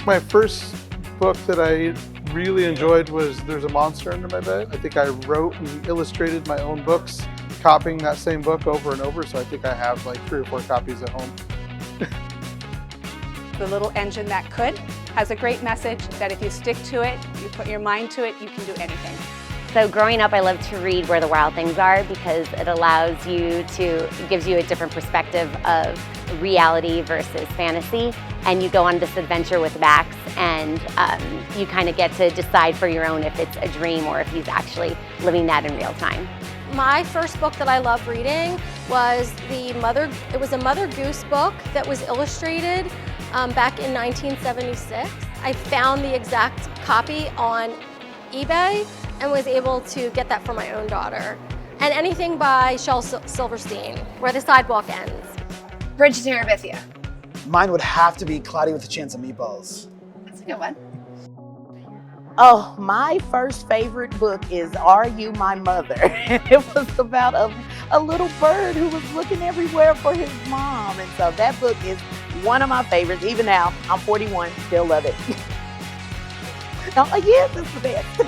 My first book that I really enjoyed was There's a Monster Under My Bed. I think I wrote and illustrated my own books, copying that same book over and over, so I think I have like 3 or 4 copies at home. The Little Engine That Could has a great message that if you stick to it, you put your mind to it, you can do anything. So growing up, I loved to read Where the Wild Things Are because it allows you to, it gives you a different perspective of reality versus fantasy. And you go on this adventure with Max and you kind of get to decide for your own if it's a dream or if he's actually living that in real time. My first book that I loved reading was it was a Mother Goose book that was illustrated back in 1976. I found the exact copy on eBay and was able to get that for my own daughter. And anything by Shel Silverstein, Where the Sidewalk Ends. Bridget and Terabithia. Mine would have to be Cloudy with a Chance of Meatballs. That's a good one. Oh, my first favorite book is Are You My Mother? It was about a little bird who was looking everywhere for his mom. And so that book is one of my favorites. Even now, I'm 41, still love it. I'm like, yes, it's the best.